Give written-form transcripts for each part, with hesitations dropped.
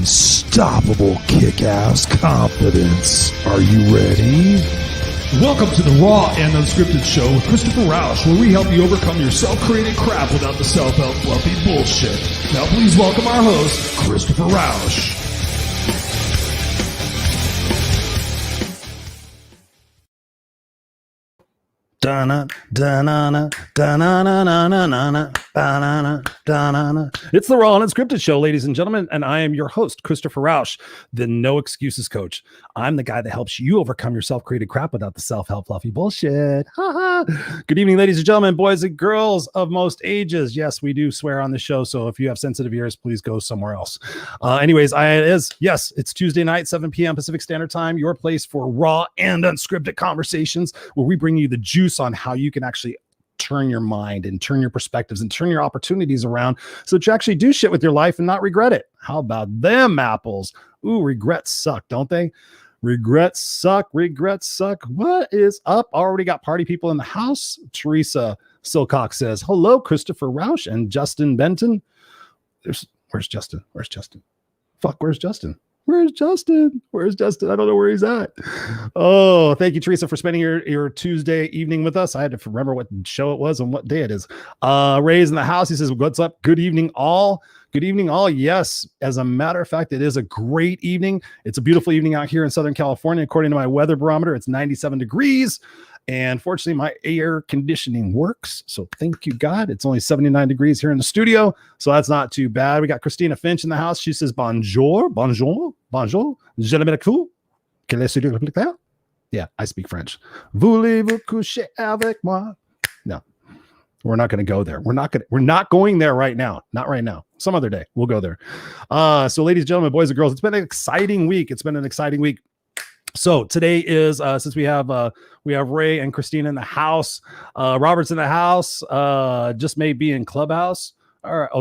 unstoppable kick-ass confidence. Are you ready? Welcome to the Raw and Unscripted show with Christopher Rausch, where we help you overcome your self-created crap without the self-help fluffy bullshit. Now please welcome our host, Christopher Rausch. It's the Raw and Unscripted show, ladies and gentlemen, and I am your host, Christopher Rausch, the No Excuses Coach. I'm the guy that helps you overcome your self-created crap without the self-help fluffy bullshit. Good evening, ladies and gentlemen, boys and girls of most ages. Yes, we do swear on the show, so if you have sensitive ears, please go somewhere else. It's Tuesday night, 7 p.m. Pacific Standard Time, your place for raw and unscripted conversations, where we bring you the juice on how you can actually turn your mind and turn your perspectives and turn your opportunities around so that you actually do shit with your life and not regret it. How about them apples? Ooh, regrets suck, don't they? Regrets suck. What is up? Already got party people in the house. Teresa Silcock says, hello, Christopher Rausch and Justin Benton. Where's Justin? Where's Justin? Where's Justin? I don't know where he's at. Oh, thank you, Teresa, for spending your Tuesday evening with us. I had to remember what show it was and what day it is. Ray's in the house. He says, what's up? Good evening, all. Good evening, all. Yes, as a matter of fact, it is a great evening. It's a beautiful evening out here in Southern California. According to my weather barometer, it's 97 degrees. And fortunately, my air conditioning works. So thank you, God. It's only 79 degrees here in the studio. So that's not too bad. We got Christina Finch in the house. She says, bonjour. Je m'appelle. Yeah, I speak French. Voulez-vous coucher avec moi? No, we're not going to go there. We're not going there right now. Not right now. Some other day. We'll go there. So ladies and gentlemen, boys and girls, it's been an exciting week. So today is since we have Ray and Christina in the house, Robert's in the house, just may be in Clubhouse.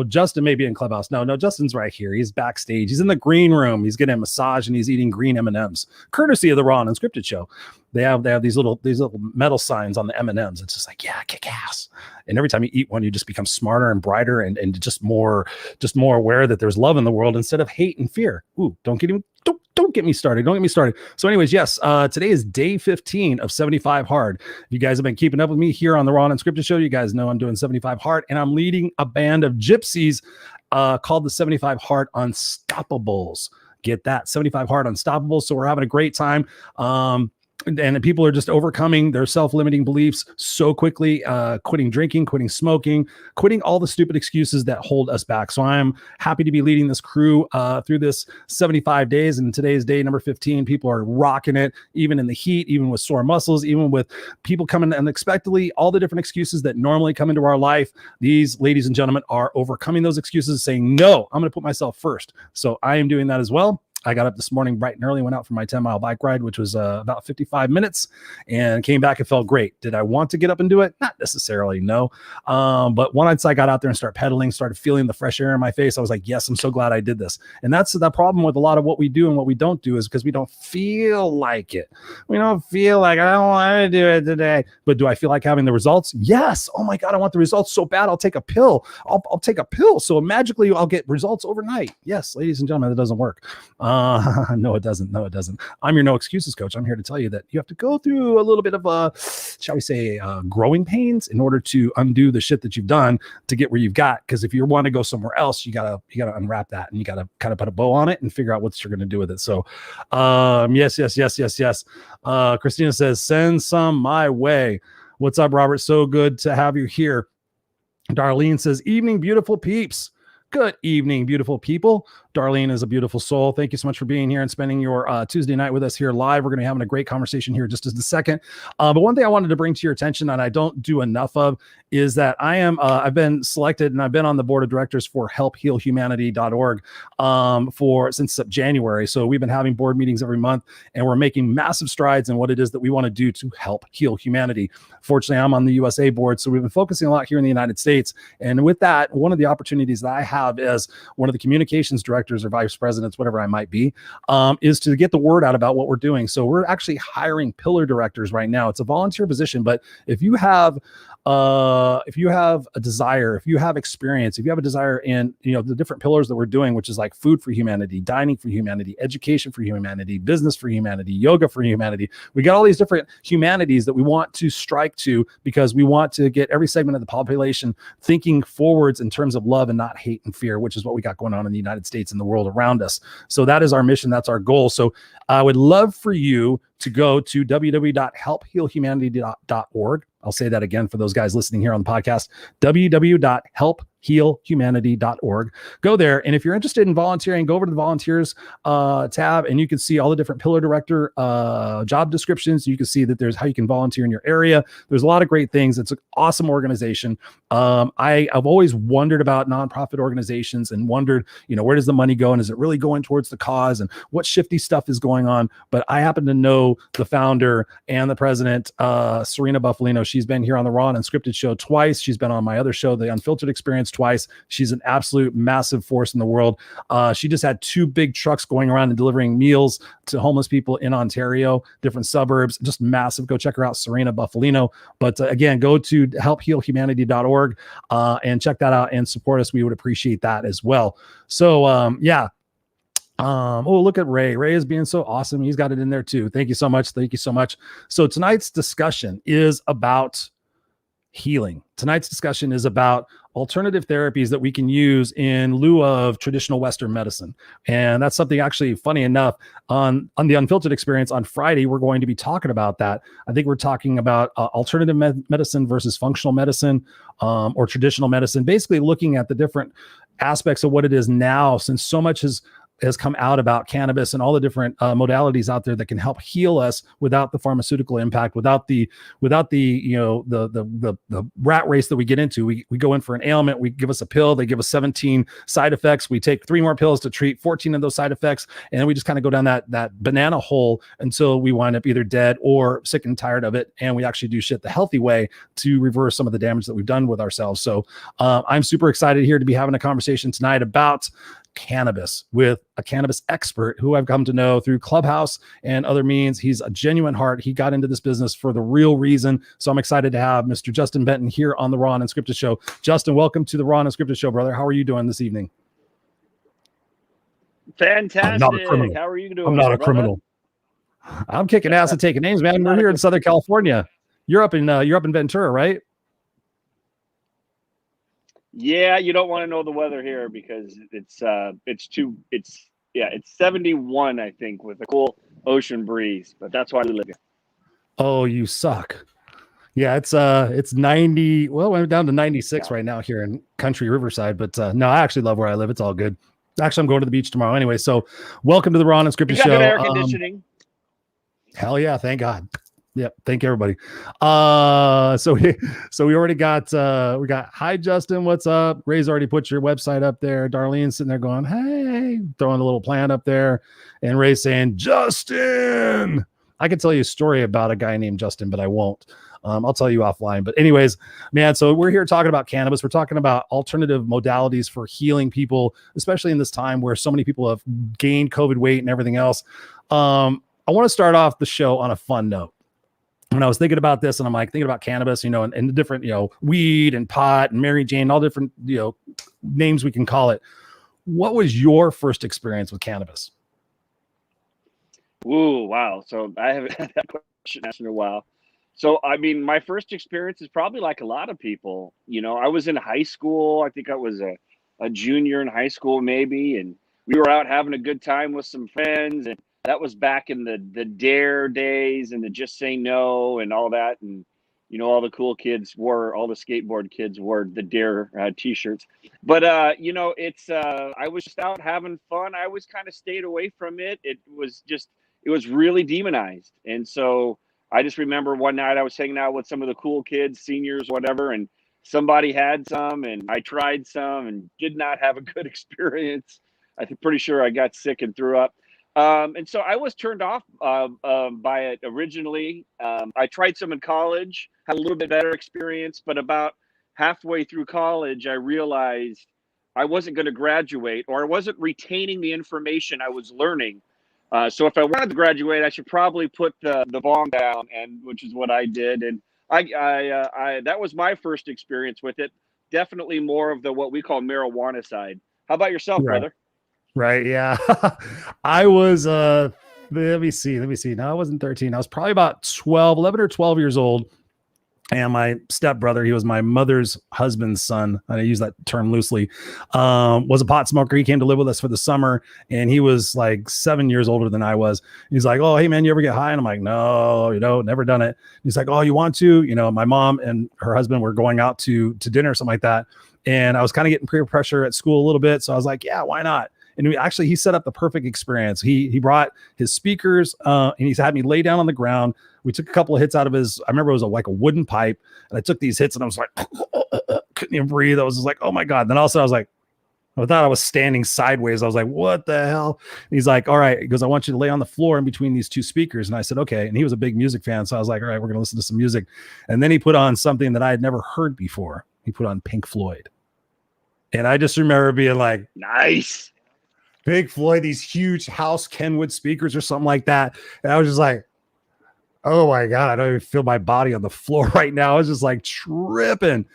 Justin may be in Clubhouse. No, Justin's right here. He's backstage. He's in the green room. He's getting a massage and he's eating green M&Ms, courtesy of the Raw and Unscripted show. They have these little metal signs on the M&Ms. It's just like, yeah, kick ass. And every time you eat one, you just become smarter and brighter and just more aware that there's love in the world instead of hate and fear. Ooh, don't get me started. So anyways, yes, today is day 15 of 75 Hard. You guys have been keeping up with me here on the Raw and Unscripted show. You guys know I'm doing 75 Hard, and I'm leading a band of gypsies called the 75 Hard Unstoppables. Get that, 75 Hard Unstoppables. So we're having a great time. And people are just overcoming their self-limiting beliefs so quickly, quitting drinking, quitting smoking, quitting all the stupid excuses that hold us back. So I'm happy to be leading this crew through this 75 days. And today's day number 15. People are rocking it, even in the heat, even with sore muscles, even with people coming unexpectedly, all the different excuses that normally come into our life. These ladies and gentlemen are overcoming those excuses, saying, no, I'm going to put myself first. So I am doing that as well. I got up this morning bright and early, went out for my 10-mile bike ride, which was about 55 minutes, and came back and felt great. Did I want to get up and do it? Not necessarily, no. But once I got out there and started pedaling, started feeling the fresh air in my face, I was like, yes, I'm so glad I did this. And that's the problem with a lot of what we do and what we don't do, is because we don't feel like it. We don't feel like, I don't want to do it today. But do I feel like having the results? Yes. Oh my God, I want the results so bad. I'll take a pill. I'll take a pill. So magically I'll get results overnight. Yes, ladies and gentlemen, that doesn't work. No, it doesn't. I'm your no excuses coach. I'm here to tell you that you have to go through a little bit of shall we say, growing pains in order to undo the shit that you've done to get where you've got. Because if you want to go somewhere else, you gotta unwrap that, and you gotta kind of put a bow on it and figure out what you're gonna do with it. So, yes. Christina says, send some my way. What's up, Robert? So good to have you here. Darlene says, evening, beautiful peeps. Good evening, beautiful people. Darlene is a beautiful soul. Thank you so much for being here and spending your Tuesday night with us here live. We're going to be having a great conversation here just in a second. But one thing I wanted to bring to your attention that I don't do enough of is that I've been selected and I've been on the board of directors for helphealhumanity.org since January. So we've been having board meetings every month, and we're making massive strides in what it is that we want to do to help heal humanity. Fortunately, I'm on the USA board, so we've been focusing a lot here in the United States. And with that, one of the opportunities that I have as one of the communications directors directors or vice presidents, whatever I might be, is to get the word out about what we're doing. So we're actually hiring pillar directors right now. It's a volunteer position, but if you have a desire, if you have experience, if you have a desire in, the different pillars that we're doing, which is like food for humanity, dining for humanity, education for humanity, business for humanity, yoga for humanity. We got all these different humanities that we want to strike to, because we want to get every segment of the population thinking forwards in terms of love and not hate and fear, which is what we got going on in the United States and the world around us. So that is our mission. That's our goal. So I would love for you to go to www.helphealhumanity.org. I'll say that again for those guys listening here on the podcast, www.helphealhumanity.org. Go there. And if you're interested in volunteering, go over to the volunteers tab, and you can see all the different pillar director job descriptions. You can see that there's how you can volunteer in your area. There's a lot of great things. It's an awesome organization. I've always wondered about nonprofit organizations and wondered, where does the money go? And is it really going towards the cause? And what shifty stuff is going on? But I happen to know the founder and the president, Serena Buffalino. She's been here on the Raw and Unscripted show twice. She's been on my other show, The Unfiltered Experience, twice. She's an absolute massive force in the world. She just had 2 big trucks going around and delivering meals to homeless people in Ontario, different suburbs, just massive. Go check her out, Serena Buffalino. But again, go to helphealhumanity.org and check that out and support us. We would appreciate that as well. So yeah. Oh, look at Ray. Ray is being so awesome. He's got it in there too. Thank you so much. Thank you so much. So tonight's discussion is about healing. Tonight's discussion is about alternative therapies that we can use in lieu of traditional Western medicine. And that's something actually, funny enough, on the Unfiltered Experience on Friday, we're going to be talking about that. I think we're talking about alternative medicine versus functional medicine or traditional medicine, basically looking at the different aspects of what it is now, since so much has come out about cannabis and all the different modalities out there that can help heal us without the pharmaceutical impact, without the rat race that we get into. We go in for an ailment, we give us a pill, they give us 17 side effects, we take 3 more pills to treat 14 of those side effects, and then we just kind of go down that banana hole until we wind up either dead or sick and tired of it, and we actually do shit the healthy way to reverse some of the damage that we've done with ourselves. So I'm super excited here to be having a conversation tonight about cannabis with a cannabis expert who I've come to know through Clubhouse and other means. He's a genuine heart. He got into this business for the real reason. So I'm excited to have Mr. Justin Benton here on the Raw and Unscripted show. Justin, welcome to the Raw and Unscripted show, brother. How are you doing this evening? Fantastic. I'm not a criminal. How are you doing? I'm not a criminal. I'm kicking ass and taking names, man. We're here in Southern California. You're up in Ventura, right? Yeah, you don't want to know the weather here because it's 71, I think, with a cool ocean breeze, but that's why we live here. Oh, you suck. Yeah, it's 90. Well, we're down to 96 right now here in country Riverside, but no, I actually love where I live. It's all good. Actually, I'm going to the beach tomorrow anyway. So welcome to the Raw and Unscripted show. Good air conditioning. Hell yeah. Thank God. Yep. Thank everybody. So we already got, we got, hi, Justin, what's up? Ray's already put your website up there. Darlene's sitting there going, hey, throwing a little plant up there. And Ray's saying, Justin, I could tell you a story about a guy named Justin, but I won't. I'll tell you offline. But anyways, man, so we're here talking about cannabis. We're talking about alternative modalities for healing people, especially in this time where so many people have gained COVID weight and everything else. I want to start off the show on a fun note. When I was thinking about this, and I'm like thinking about cannabis, and the different, weed and pot and Mary Jane, all different, names we can call it. What was your first experience with cannabis? Ooh, wow. So I haven't had that question asked in a while. So, I mean, my first experience is probably like a lot of people. I was in high school. I think I was a junior in high school, maybe. And we were out having a good time with some friends. And that was back in the DARE days and the Just Say No and all that. And, all the cool kids all the skateboard kids wore the DARE t-shirts. But, I was just out having fun. I always kind of stayed away from it. It was really demonized. And so I just remember one night I was hanging out with some of the cool kids, seniors, whatever, and somebody had some and I tried some and did not have a good experience. I'm pretty sure I got sick and threw up. And so I was turned off by it originally. I tried some in college, had a little bit better experience, but about halfway through college, I realized I wasn't going to graduate, or I wasn't retaining the information I was learning. So if I wanted to graduate, I should probably put the bong down, and which is what I did. And I that was my first experience with it. Definitely more of the what we call marijuana side. How about yourself, Right. brother? Right. Yeah. I was, let me see. No, I wasn't 13. I was probably about 12, 11 or 12 years old. And my stepbrother, he was my mother's husband's son. I use that term loosely, was a pot smoker. He came to live with us for the summer, and he was like 7 years older than I was. He's like, "Oh, hey man, you ever get high?" And I'm like, "No, never done it." He's like, "Oh, you want to?" My mom and her husband were going out to dinner or something like that. And I was kind of getting peer pressure at school a little bit. So I was like, yeah, why not? And he set up the perfect experience. He brought his speakers, and he had me lay down on the ground. We took a couple of hits out of his, I remember it was like a wooden pipe. And I took these hits and I was like, couldn't even breathe. I was just like, oh my God. Then also I was like, I thought I was standing sideways. I was like, what the hell? And he's like, all right. He goes, I want you to lay on the floor in between these two speakers. And I said, okay. And he was a big music fan. So I was like, all right, we're going to listen to some music. And then he put on something that I had never heard before. He put on Pink Floyd. And I just remember being like, nice. Pink Floyd, these huge House Kenwood speakers or something like that. And I was just like, oh my God, I don't even feel my body on the floor right now. I was just like tripping.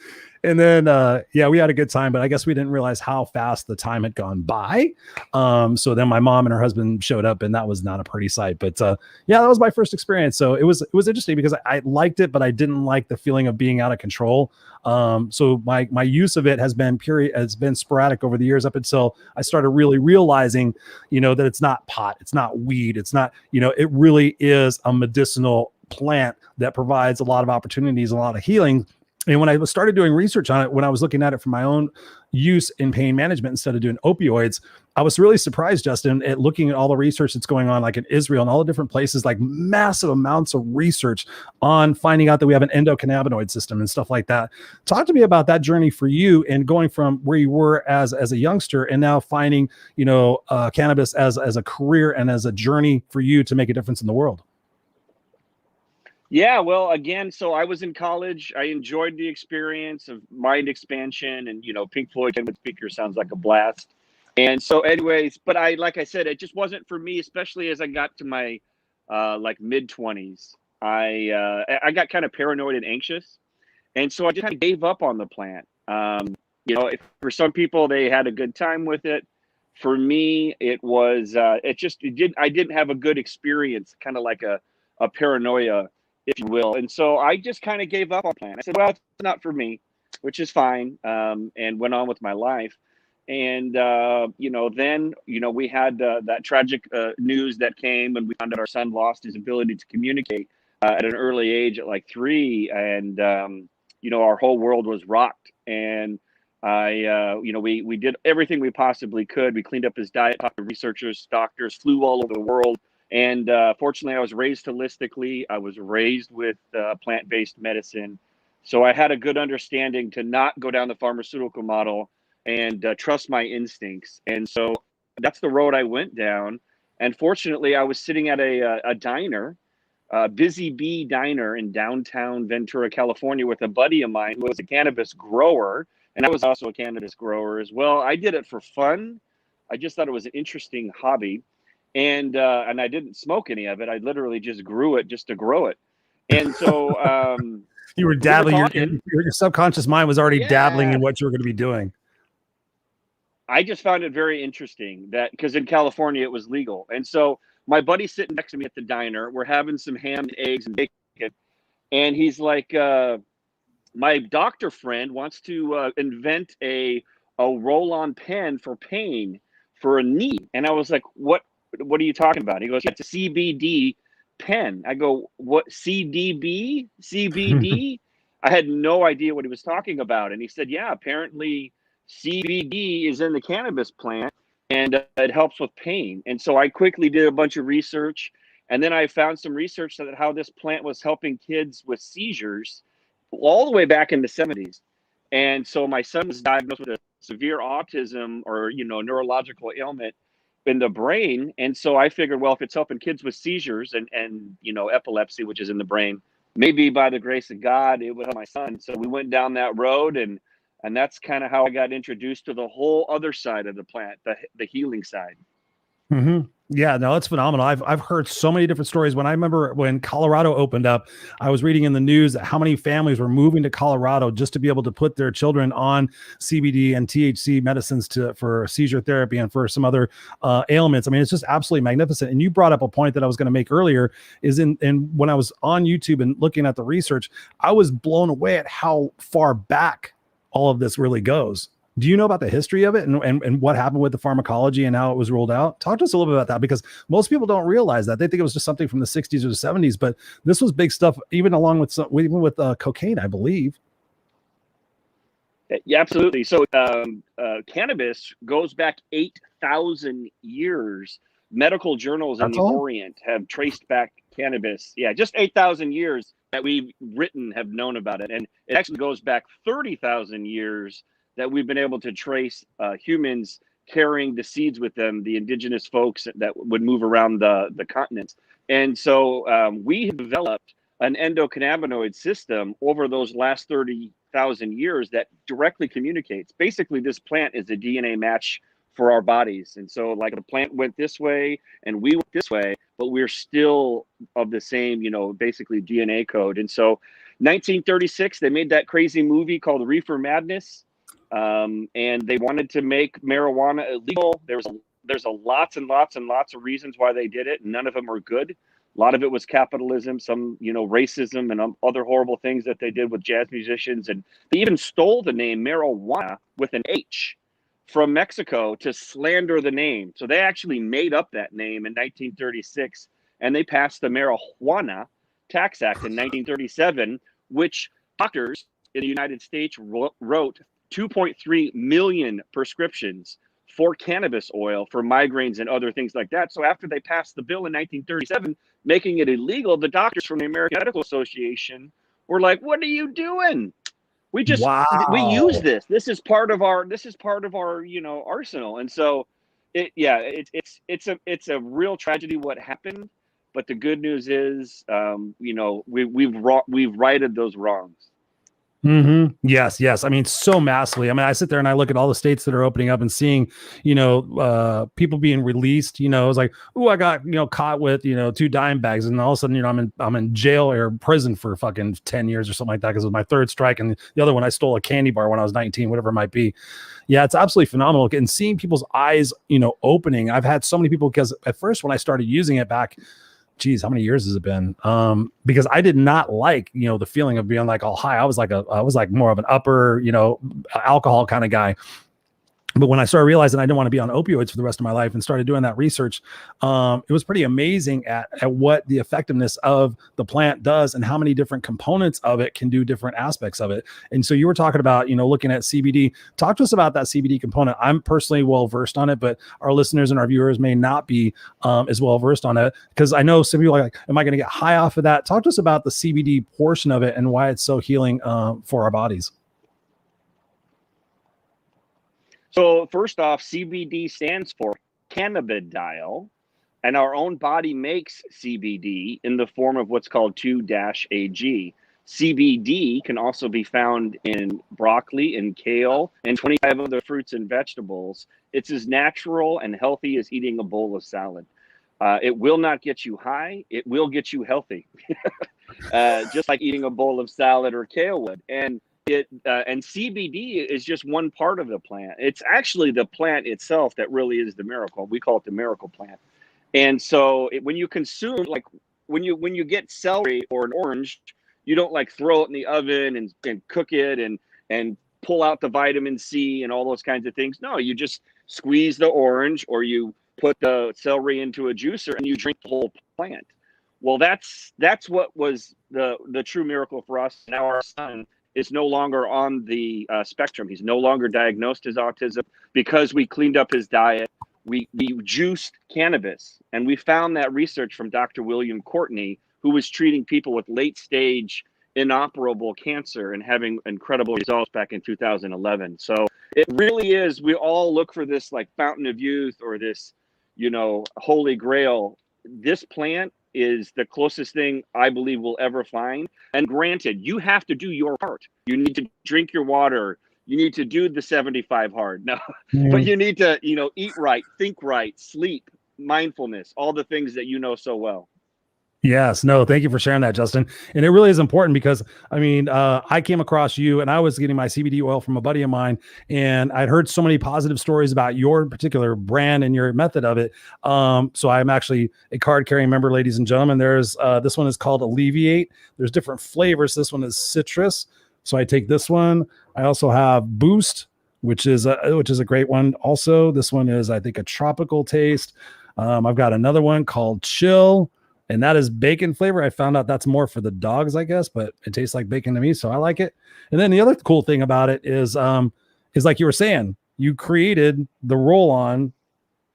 And then, we had a good time, but I guess we didn't realize how fast the time had gone by. So then my mom and her husband showed up, and that was not a pretty sight. But that was my first experience. So it was interesting because I liked it, but I didn't like the feeling of being out of control. So my use of it has been sporadic over the years up until I started really realizing, that it's not pot, it's not weed, it's not, it really is a medicinal plant that provides a lot of opportunities, a lot of healing. And when I started doing research on it, when I was looking at it for my own use in pain management instead of doing opioids, I was really surprised, Justin, at looking at all the research that's going on, like in Israel and all the different places, like massive amounts of research on finding out that we have an endocannabinoid system and stuff like that. Talk to me about that journey for you and going from where you were as a youngster and now finding, cannabis as a career and as a journey for you to make a difference in the world. Yeah, well, again, so I was in college. I enjoyed the experience of mind expansion, and Pink Floyd with speaker sounds like a blast. And so, anyways, but like I said, it just wasn't for me, especially as I got to my like mid-20s. I got kind of paranoid and anxious, and so I just kind of gave up on the plant. For some people they had a good time with it. For me, it was I didn't have a good experience, kind of like a paranoia, if you will. And so I just kind of gave up on plan. I said, well, it's not for me, which is fine. And went on with my life. And, then, we had that tragic news that came when we found out our son lost his ability to communicate at an early age at like 3. And, our whole world was rocked. And we did everything we possibly could. We cleaned up his diet, talked to researchers, doctors, flew all over the world. And fortunately, I was raised holistically. I was raised with plant-based medicine. So I had a good understanding to not go down the pharmaceutical model and trust my instincts. And so that's the road I went down. And fortunately, I was sitting at a diner, a Busy Bee diner in downtown Ventura, California, with a buddy of mine who was a cannabis grower. And I was also a cannabis grower as well. I did it for fun. I just thought it was an interesting hobby. And I didn't smoke any of it. I literally just grew it just to grow it. And so you were dabbling. Your subconscious mind was already dabbling in what you were going to be doing. I just found it very interesting that because in California it was legal. And so my buddy's sitting next to me at the diner. We're having some ham and eggs and bacon. And he's like, my doctor friend wants to invent a roll-on pen for pain for a knee. And I was like, what are you talking about? He goes, yeah, it's a CBD pen. I go, what, CDB? CBD? I had no idea what he was talking about. And he said, yeah, apparently CBD is in the cannabis plant and it helps with pain. And so I quickly did a bunch of research. And then I found some research that how this plant was helping kids with seizures all the way back in the 70s. And so my son was diagnosed with a severe autism or, neurological ailment in the brain. And so I figured, well, if it's helping kids with seizures and epilepsy, which is in the brain, maybe by the grace of God, it would help my son. So we went down that road and And that's kind of how I got introduced to the whole other side of the plant, the healing side. Mm-hmm. Yeah, no, it's phenomenal. I've heard so many different stories. When I remember when Colorado opened up, I was reading in the news how many families were moving to Colorado just to be able to put their children on CBD and THC medicines for seizure therapy and for some other ailments. I mean, it's just absolutely magnificent. And you brought up a point that I was going to make earlier is in when I was on YouTube and looking at the research, I was blown away at how far back all of this really goes. Do you know about the history of it and what happened with the pharmacology and how it was ruled out? Talk to us a little bit about that, because most people don't realize that. They think it was just something from the 60s or the 70s, but this was big stuff, even along with cocaine, I believe. Yeah, absolutely. So cannabis goes back 8,000 years. Medical journals in the Orient have traced back cannabis. Yeah, just 8,000 years that we've have known about it. And it actually goes back 30,000 years that we've been able to trace humans carrying the seeds with them, the indigenous folks that would move around the continents. And so we have developed an endocannabinoid system over those last 30,000 years that directly communicates. Basically, this plant is a DNA match for our bodies. And so like the plant went this way and we went this way, but we're still of the same, basically DNA code. And so 1936, they made that crazy movie called Reefer Madness. And they wanted to make marijuana illegal. There's a lots and lots and lots of reasons why they did it. None of them are good. A lot of it was capitalism, some, racism and other horrible things that they did with jazz musicians. And they even stole the name marijuana with an H from Mexico to slander the name. So they actually made up that name in 1936, and they passed the Marijuana Tax Act in 1937, which doctors in the United States wrote 2.3 million prescriptions for cannabis oil for migraines and other things like that. So after they passed the bill in 1937, making it illegal, the doctors from the American Medical Association were like, "What are you doing? We use this. This is part of our arsenal." And so it's a real tragedy what happened, but the good news is we've righted those wrongs. Mm-hmm. Yes. I mean, so massively. I mean, I sit there and I look at all the states that are opening up and seeing, people being released. It's like, oh, I got caught with 2 dime bags, and all of a sudden, I'm in jail or prison for fucking 10 years or something like that, because it was my 3rd strike, and the other one I stole a candy bar when I was 19, whatever it might be. Yeah, it's absolutely phenomenal, and seeing people's eyes, opening. I've had so many people, because at first when I started using it back, geez, how many years has it been? Because I did not like, the feeling of being like all high. I was like more of an upper, alcohol kind of guy. But when I started realizing I didn't want to be on opioids for the rest of my life and started doing that research, it was pretty amazing at what the effectiveness of the plant does and how many different components of it can do different aspects of it. And so you were talking about, looking at CBD. Talk to us about that CBD component. I'm personally well versed on it, but our listeners and our viewers may not be as well versed on it, because I know some people are like, am I going to get high off of that? Talk to us about the CBD portion of it and why it's so healing for our bodies. So first off, CBD stands for cannabidiol, and our own body makes CBD in the form of what's called 2-AG. CBD can also be found in broccoli and kale and 25 other fruits and vegetables. It's as natural and healthy as eating a bowl of salad. It will not get you high. It will get you healthy, just like eating a bowl of salad or kale would. And CBD is just one part of the plant. It's actually the plant itself that really is the miracle. We call it the miracle plant. And so when you consume, like when you get celery or an orange, you don't like throw it in the oven and cook it and pull out the vitamin C and all those kinds of things. No, you just squeeze the orange, or you put the celery into a juicer and you drink the whole plant. Well, that's what was the true miracle for us. Now our son is no longer on the spectrum. He's no longer diagnosed as autism because we cleaned up his diet. We juiced cannabis, and we found that research from Dr. William Courtney, who was treating people with late stage inoperable cancer and having incredible results back in 2011. So it really is, we all look for this like fountain of youth or this, holy grail. This plant is the closest thing I believe we'll ever find. And granted, you have to do your part. You need to drink your water. you need to do the 75 hard. No, Mhm. but you need to, eat right, think right, sleep, mindfulness, all the things that you know so well. Yes, no, thank you for sharing that, Justin. And it really is important because I came across you and I was getting my CBD oil from a buddy of mine, and I'd heard so many positive stories about your particular brand and your method of it. So I'm actually a card carrying member, ladies and gentlemen. There's this one is called Alleviate. There's different flavors. This one is citrus. So I take this one. I also have Boost, which is a great one. Also, this one is, I think, a tropical taste. I've got another one called Chill, and that is bacon flavor. I found out that's more for the dogs, I guess, but it tastes like bacon to me, so I like it. And then the other cool thing about it is like you were saying, you created the roll-on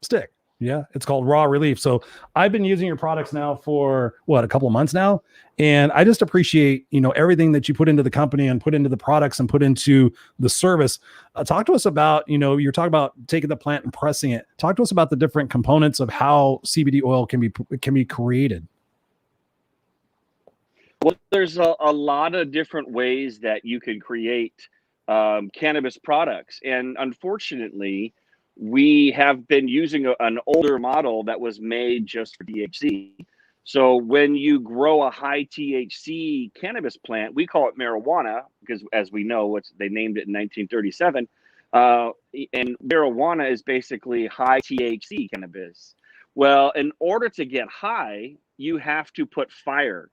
stick. Yeah, it's called Raw Relief. So I've been using your products now for a couple of months now, and I just appreciate everything that you put into the company and put into the products and put into the service. Talk to us about you're talking about taking the plant and pressing it. Talk to us about the different components of how CBD oil can be created. Well, there's a lot of different ways that you can create cannabis products, and unfortunately, we have been using an older model that was made just for THC. So when you grow a high THC cannabis plant, we call it marijuana because, as we know, they named it in 1937. And marijuana is basically high THC cannabis. Well, in order to get high, you have to put fire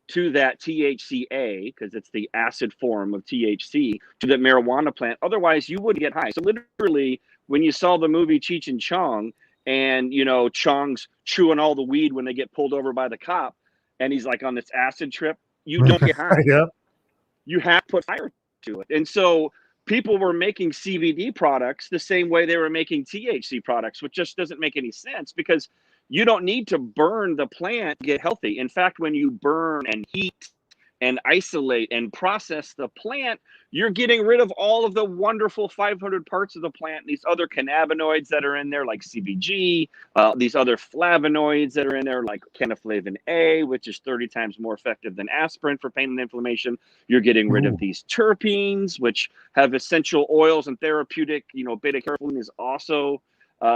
to that THCA, because it's the acid form of THC, to the marijuana plant. Otherwise, you wouldn't get high. So literally, when you saw the movie Cheech and Chong, and Chong's chewing all the weed when they get pulled over by the cop, and he's like on this acid trip, you don't get high. Yeah. You have to put fire to it. And so people were making CBD products the same way they were making THC products, which just doesn't make any sense because you don't need to burn the plant to get healthy. In fact, when you burn and heat and isolate and process the plant, you're getting rid of all of the wonderful 500 parts of the plant, these other cannabinoids that are in there, like CBG, these other flavonoids that are in there, like canephlavin A, which is 30 times more effective than aspirin for pain and inflammation. You're getting rid of these terpenes, which have essential oils and therapeutic, beta-carotene is also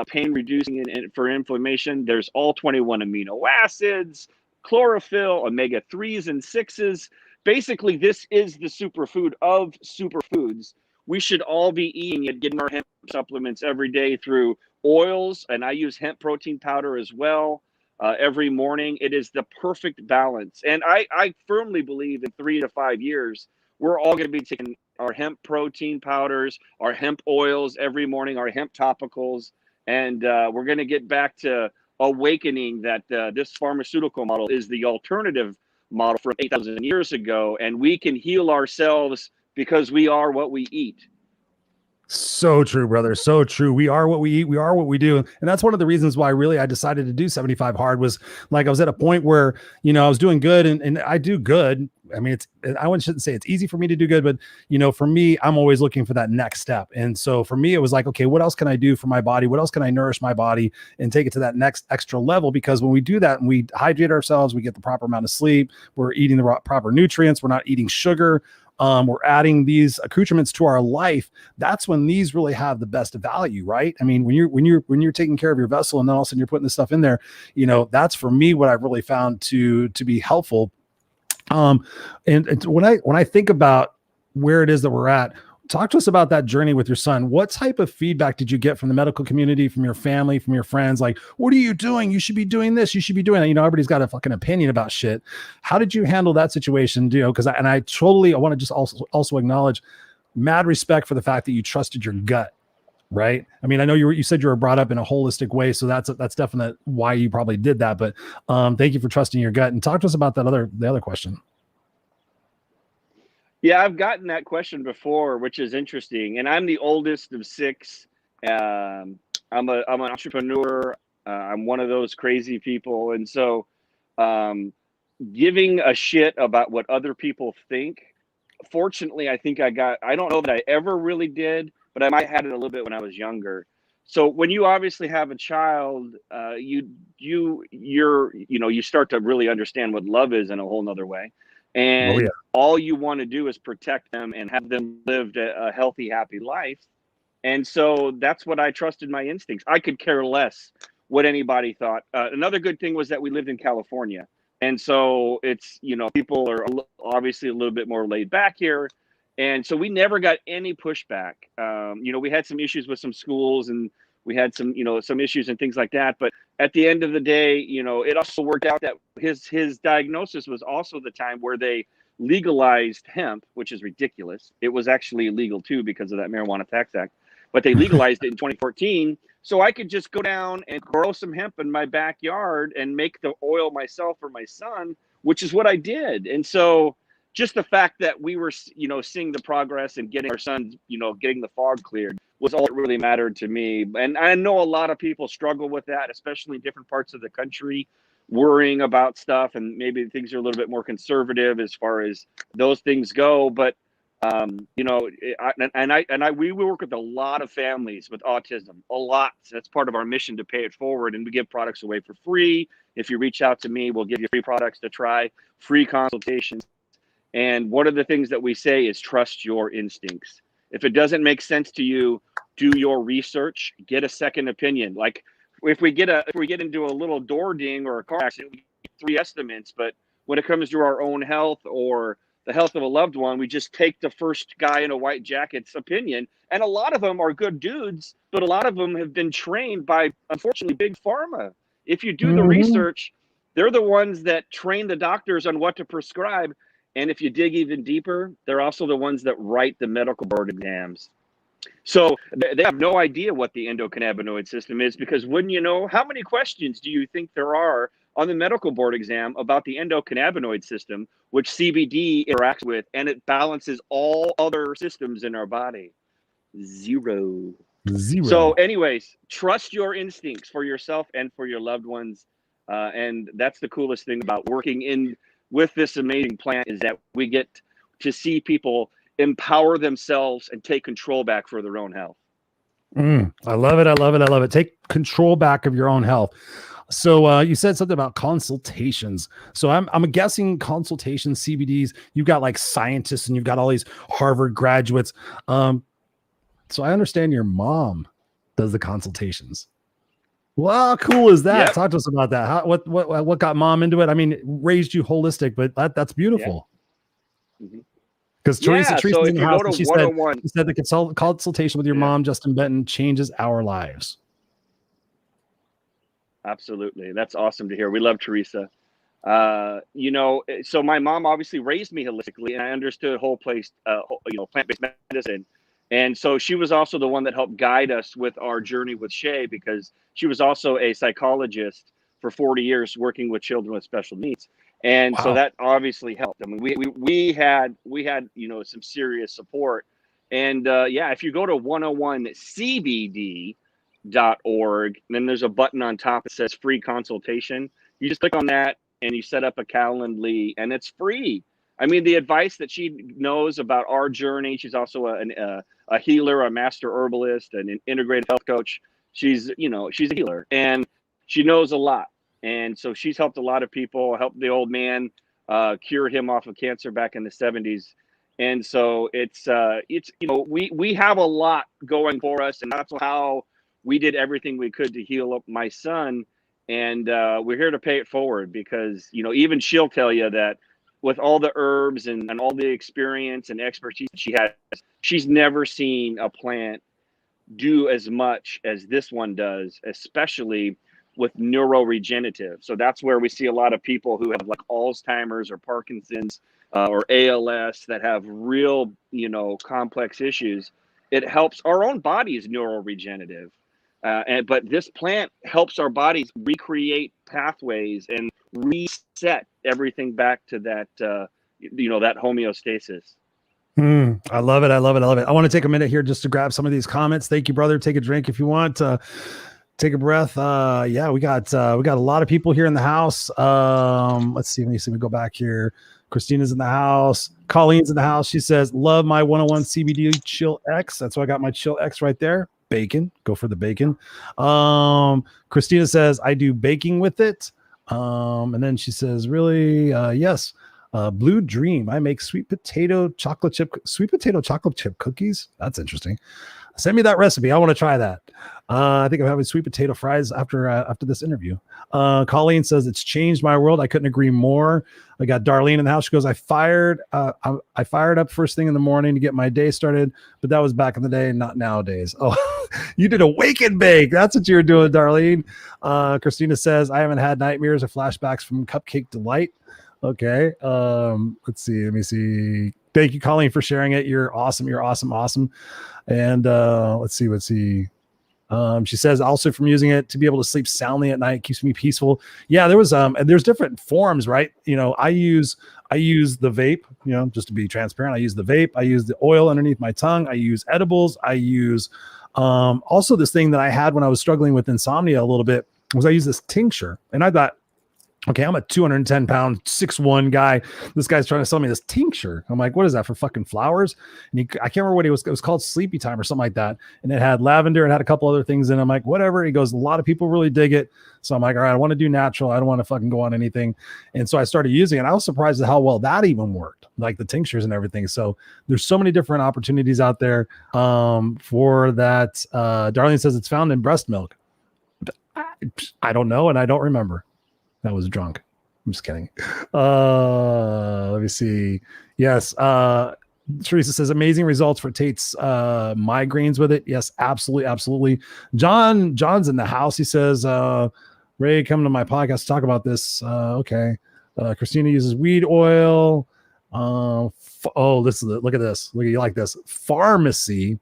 pain reducing for inflammation. There's all 21 amino acids, chlorophyll, omega-3s and 6s. Basically, this is the superfood of superfoods. We should all be eating it, getting our hemp supplements every day through oils, and I use hemp protein powder as well every morning. It is the perfect balance. And I firmly believe in 3 to 5 years, we're all going to be taking our hemp protein powders, our hemp oils every morning, our hemp topicals, and we're going to get back to awakening that this pharmaceutical model is the alternative model from 8,000 years ago, and we can heal ourselves because we are what we eat. So true, brother. So true. We are what we eat. We are what we do. And that's one of the reasons why I decided to do 75 hard was like, I was at a point where, I was doing good and I do good. I mean, I shouldn't say it's easy for me to do good, but for me, I'm always looking for that next step. And so for me, it was like, okay, what else can I do for my body? What else can I nourish my body and take it to that next extra level? Because when we do that and we hydrate ourselves, we get the proper amount of sleep, we're eating the proper nutrients, we're not eating sugar. We're adding these accoutrements to our life. That's when these really have the best value, right? I mean, when you're taking care of your vessel and then all of a sudden you're putting this stuff in there, that's for me what I've really found to be helpful. And when I think about where it is that we're at, talk to us about that journey with your son. What type of feedback did you get from the medical community, from your family, from your friends? Like, what are you doing? You should be doing this. You should be doing that. Everybody's got a fucking opinion about shit. How did you handle that situation? Because I want to just also acknowledge mad respect for the fact that you trusted your gut. Right. I mean, I know you said you were brought up in a holistic way, so that's definitely why you probably did that. But thank you for trusting your gut, and talk to us about the other question. Yeah, I've gotten that question before, which is interesting. And I'm the oldest of 6. I'm an entrepreneur. I'm one of those crazy people. And so giving a shit about what other people think, fortunately, I don't know that I ever really did, but I might have had it a little bit when I was younger. So when you obviously have a child, you start to really understand what love is in a whole nother way. And yeah. all you want to do is protect them and have them live a healthy, happy life. And so that's what I trusted my instincts. I could care less what anybody thought. Another good thing was that we lived in California. And so it's, people are obviously a little bit more laid back here. And so we never got any pushback. We had some issues with some schools, and we had some, some issues and things like that. But at the end of the day, it also worked out that his diagnosis was also the time where they legalized hemp, which is ridiculous. It was actually illegal too because of that Marijuana Tax Act, but they legalized it in 2014. So I could just go down and grow some hemp in my backyard and make the oil myself for my son, which is what I did. And so just the fact that we were, seeing the progress and getting our son, getting the fog cleared was all that really mattered to me. And I know a lot of people struggle with that, especially in different parts of the country, worrying about stuff, and maybe things are a little bit more conservative as far as those things go. But we work with a lot of families with autism, a lot. That's part of our mission to pay it forward, and we give products away for free. If you reach out to me, we'll give you free products to try, free consultations. And one of the things that we say is trust your instincts. If it doesn't make sense to you, do your research, get a second opinion. Like if we get into a little door ding or a car accident, we get 3 estimates. But when it comes to our own health or the health of a loved one, we just take the first guy in a white jacket's opinion. And a lot of them are good dudes, but a lot of them have been trained by, unfortunately, big pharma. If you do the research, they're the ones that train the doctors on what to prescribe. And if you dig even deeper, they're also the ones that write the medical board exams. So they have no idea what the endocannabinoid system is, because wouldn't you know, how many questions do you think there are on the medical board exam about the endocannabinoid system, which CBD interacts with, and it balances all other systems in our body? Zero. So anyways, trust your instincts for yourself and for your loved ones. And that's the coolest thing about working in with this amazing plant, is that we get to see people empower themselves and take control back for their own health. I love it. I love it. I love it. Take control back of your own health. So you said something about consultations. So I'm guessing consultations, CBDs, you've got like scientists and you've got all these Harvard graduates. So I understand your mom does the consultations. Well, how cool is that? Yep. Talk to us about that. What got mom into it? I mean, it raised you holistic, but that's beautiful. Because Teresa's in the house, and she said the consultation with your mom, Justin Benton, changes our lives. Absolutely. That's awesome to hear. We love Teresa. So my mom obviously raised me holistically, and I understood plant-based medicine. And so she was also the one that helped guide us with our journey with Shay, because she was also a psychologist for 40 years working with children with special needs. And so that obviously helped. I mean, we had some serious support. And if you go to 101cbd.org, then there's a button on top that says free consultation. You just click on that and you set up a Calendly, and it's free. I mean, the advice that she knows about our journey, she's also a healer, a master herbalist, and an integrated health coach. She's a healer, and she knows a lot. And so she's helped a lot of people, helped the old man, cure him off of cancer back in the 70s. And so we have a lot going for us, and that's how we did everything we could to heal up my son. And we're here to pay it forward, because, even she'll tell you that with all the herbs and all the experience and expertise she has, she's never seen a plant do as much as this one does, especially with neuroregenerative. So that's where we see a lot of people who have like Alzheimer's or Parkinson's or ALS that have real, complex issues. It helps. Our own body is neuroregenerative. But this plant helps our bodies recreate pathways and reset everything back to that, that homeostasis. I love it. I love it. I love it. I want to take a minute here just to grab some of these comments. Thank you, brother. Take a drink if you want. Take a breath. We got a lot of people here in the house. Let's see. Let me see. We go back here. Christina's in the house. Colleen's in the house. She says, love my 101 CBD Chill X. That's why I got my Chill X right there. Bacon. Go for the bacon. Christina says, I do baking with it. And then she says, really? Yes. Blue Dream. I make sweet potato chocolate chip cookies. That's interesting. Send me that recipe. I want to try that. I think I'm having sweet potato fries after this interview. Colleen says it's changed my world. I couldn't agree more. I got Darlene in the house. She goes, I fired up first thing in the morning to get my day started, but that was back in the day, not nowadays. Oh, you did a wake and bake. That's what you were doing, Darlene. Christina says, I haven't had nightmares or flashbacks from Cupcake Delight. Okay. Let's see. Let me see. Thank you, Colleen, for sharing it. You're awesome. You're awesome. Awesome. And let's see. She says also from using it to be able to sleep soundly at night keeps me peaceful. Yeah, there was and there's different forms, right? You know, I use the vape, you know, just to be transparent. I use the vape, I use the oil underneath my tongue, I use edibles, I use also this thing that I had when I was struggling with insomnia a little bit was I use this tincture. And I thought, okay, I'm a 210 pound, 6'1" guy. This guy's trying to sell me this tincture. I'm like, what is that, for fucking flowers? And I can't remember what it was called Sleepy Time or something like that. And it had lavender and had a couple other things in it. I'm like, whatever. He goes, a lot of people really dig it. So I'm like, all right, I want to do natural. I don't want to fucking go on anything. And so I started using it. And I was surprised at how well that even worked, like the tinctures and everything. So there's so many different opportunities out there for that. Darlene says it's found in breast milk. I don't know. And I don't remember. That was drunk. I'm just kidding. Let me see. Yes. Teresa says amazing results for Tate's migraines with it. Yes, absolutely. Absolutely. John's in the house. He says, Ray, come to my podcast to talk about this. Okay. Christina uses weed oil. Look at this. Look, you like this. Pharmacy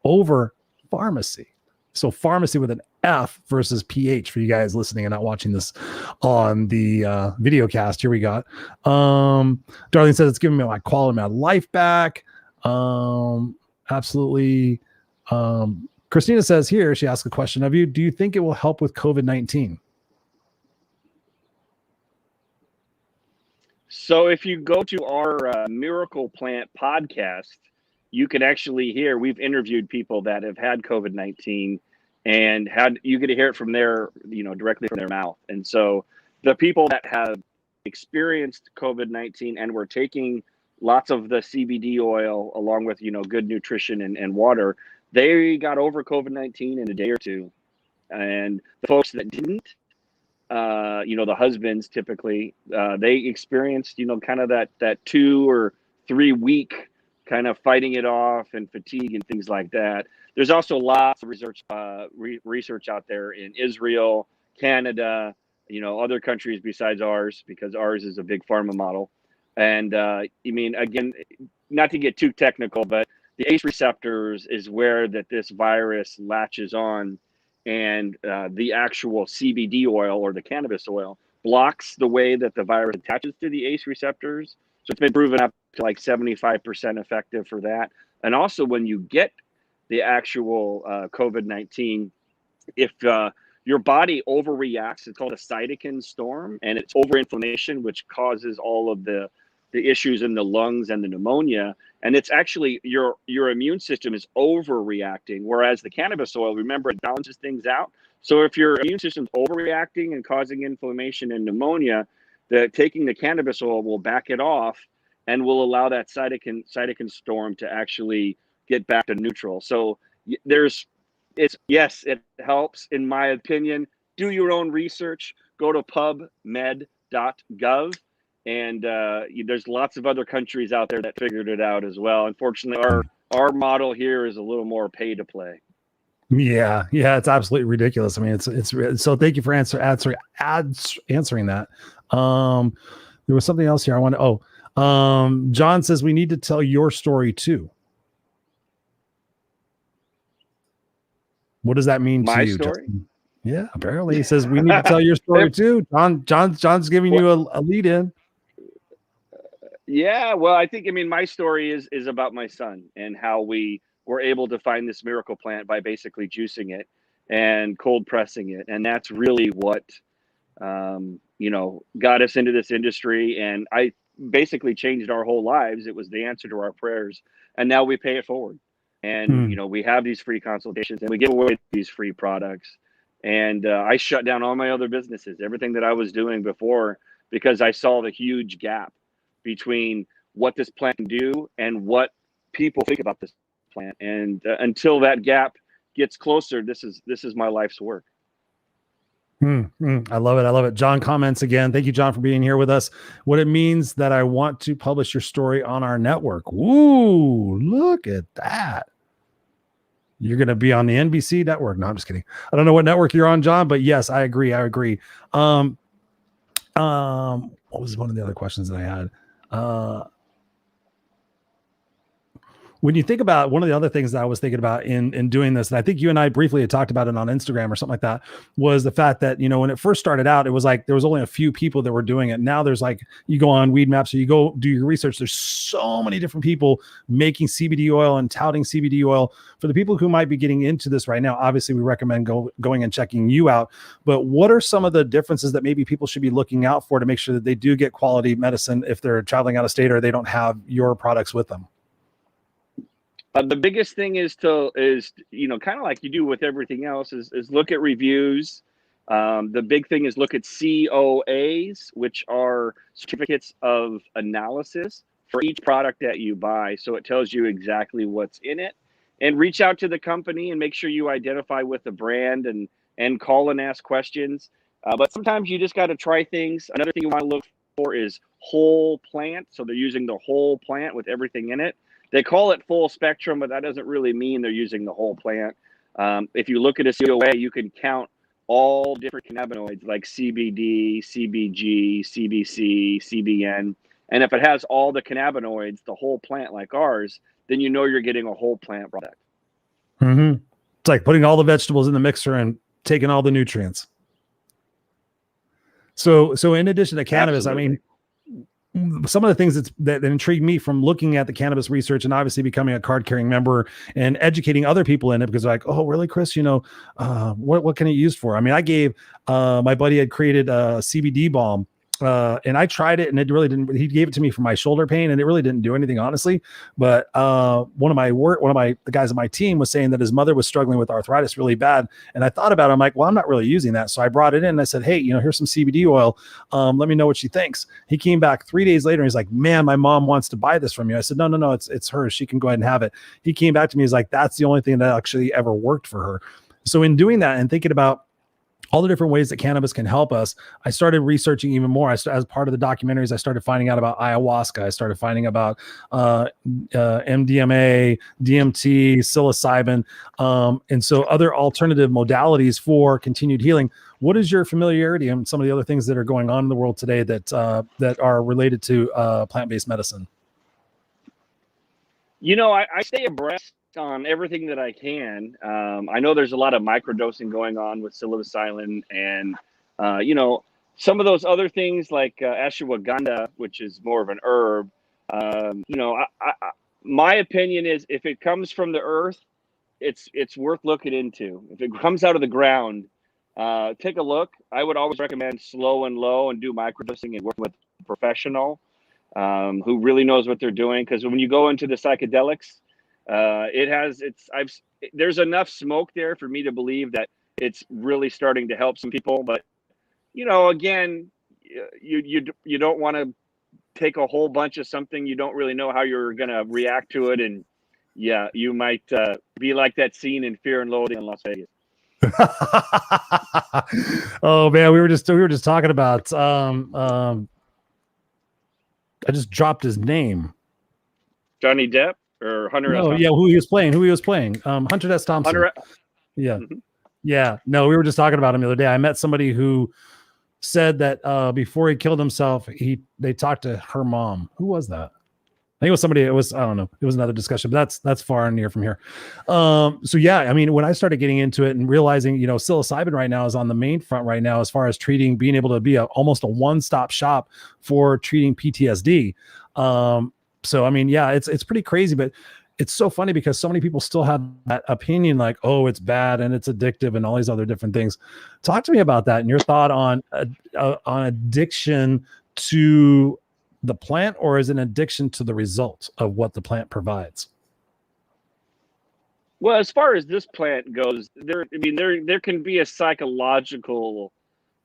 over pharmacy. So pharmacy with an F versus PH for you guys listening and not watching this on the video cast. Here we got. Darlene says it's giving me my quality of my life back. Absolutely. Christina says here, she asked a question of you. Do you think it will help with COVID-19? So if you go to our Miracle Plant podcast, you can actually hear, we've interviewed people that have had COVID-19 and you get to hear it from their, directly from their mouth. And so the people that have experienced COVID-19 and were taking lots of the CBD oil along with, good nutrition and water, they got over COVID-19 in a day or two. And the folks that didn't, the husbands typically, they experienced, kind of that 2 or 3 week kind of fighting it off and fatigue and things like that. There's also lots of research out there in Israel, Canada, other countries besides ours, because ours is a big pharma model. And again, not to get too technical, but the ACE receptors is where that this virus latches on, and the actual CBD oil or the cannabis oil blocks the way that the virus attaches to the ACE receptors. So it's been proven up to like 75% effective for that. And also when you get the actual COVID-19, if your body overreacts, it's called a cytokine storm, and it's overinflammation, which causes all of the issues in the lungs and the pneumonia. And it's actually your immune system is overreacting, whereas the cannabis oil, remember, it balances things out. So if your immune system's overreacting and causing inflammation and pneumonia, taking the cannabis oil will back it off and will allow that cytokine storm to actually get back to neutral. So it helps, in my opinion. Do your own research. Go to pubmed.gov. And there's lots of other countries out there that figured it out as well. Unfortunately, our model here is a little more pay to play. Yeah, it's absolutely ridiculous. I mean, it's so. Thank you for answering that. There was something else here I want to. John says we need to tell your story too. What does that mean to you? Story? Justin? Yeah, apparently he says we need to tell your story too. John's giving you a lead in. Yeah, well, I think, my story is about my son and how we were able to find this miracle plant by basically juicing it and cold pressing it. And that's really what, got us into this industry. And I basically changed our whole lives. It was the answer to our prayers. And now we pay it forward. And, we have these free consultations and we give away these free products. And I shut down all my other businesses, everything that I was doing before, because I saw the huge gap. between what this plant can do and what people think about this plant. And until that gap gets closer, this is my life's work. I love it. I love it. John comments again. Thank you, John, for being here with us. What it means that I want to publish your story on our network. Ooh, look at that. You're going to be on the NBC network. No, I'm just kidding. I don't know what network you're on, John, but yes, I agree. What was one of the other questions that I had? When you think about one of the other things that I was thinking about in doing this, and I think you and I briefly had talked about it on Instagram or something like that, was the fact that, you know, when it first started out, it was like there was only a few people that were doing it. Now there's like, you go on Weed Maps or you go do your research. There's so many different people making CBD oil and touting CBD oil. For the people who might be getting into this right now, obviously we recommend going and checking you out. But what are some of the differences that maybe people should be looking out for to make sure that they do get quality medicine if they're traveling out of state or they don't have your products with them? The biggest thing is you know, kind of like you do with everything else, is look at reviews. The big thing is look at COAs, which are certificates of analysis for each product that you buy. So it tells you exactly what's in it. And reach out to the company and make sure you identify with the brand and call and ask questions. But sometimes you just got to try things. Another thing you want to look for is whole plant. So they're using the whole plant with everything in it. They call it full spectrum, but that doesn't really mean they're using the whole plant. If you look at a COA, you can count all different cannabinoids like CBD, CBG, CBC, CBN. And if it has all the cannabinoids, the whole plant like ours, then you know you're getting a whole plant product. Mm-hmm. It's like putting all the vegetables in the mixer and taking all the nutrients. So in addition to cannabis, absolutely. I mean, some of the things that intrigued me from looking at the cannabis research and obviously becoming a card carrying member and educating other people in it, because they're like, oh, really, Chris, you know, what can it use for? I mean, I gave, my buddy had created a CBD balm. And I tried it and it really didn't, he gave it to me for my shoulder pain and it really didn't do anything, honestly. But one of the guys on my team was saying that his mother was struggling with arthritis really bad. And I thought about it. I'm like, well, I'm not really using that. So I brought it in and I said, hey, you know, here's some CBD oil. Let me know what she thinks. He came back 3 days later and he's like, man, my mom wants to buy this from you. I said, no, it's hers. She can go ahead and have it. He came back to me. He's like, that's the only thing that actually ever worked for her. So in doing that and thinking about all the different ways that cannabis can help us, I started researching even more. As part of the documentaries, I started finding out about ayahuasca. I started finding about MDMA, DMT, psilocybin, and so other alternative modalities for continued healing. What is your familiarity and some of the other things that are going on in the world today that are related to plant-based medicine? You know, I stay abreast on everything that I can. I know there's a lot of microdosing going on with psilocybin and, you know, some of those other things like ashwagandha, which is more of an herb. You know, my opinion is if it comes from the earth, it's worth looking into. If it comes out of the ground, take a look. I would always recommend slow and low and do microdosing and work with a professional who really knows what they're doing. Because when you go into the psychedelics, there's enough smoke there for me to believe that it's really starting to help some people. But, you know, again, you don't want to take a whole bunch of something. You don't really know how you're going to react to it. And yeah, you might be like that scene in Fear and Loathing in Las Vegas. Oh man, we were just talking about, I just dropped his name. Johnny Depp. Or Hunter S. No, yeah, who he was playing. Hunter S. Thompson. Yeah. Mm-hmm. Yeah. No, we were just talking about him the other day. I met somebody who said that before he killed himself, they talked to her mom. Who was that? I think it was somebody. I don't know. It was another discussion, but that's far and near from here. So yeah, I mean, when I started getting into it and realizing, you know, psilocybin right now is on the main front right now, as far as being able to be almost a one-stop shop for treating PTSD. So, I mean, yeah, it's pretty crazy, but it's so funny because so many people still have that opinion like, oh, it's bad and it's addictive and all these other different things. Talk to me about that and your thought on addiction to the plant, or is it an addiction to the result of what the plant provides? Well, as far as this plant goes, there can be a psychological,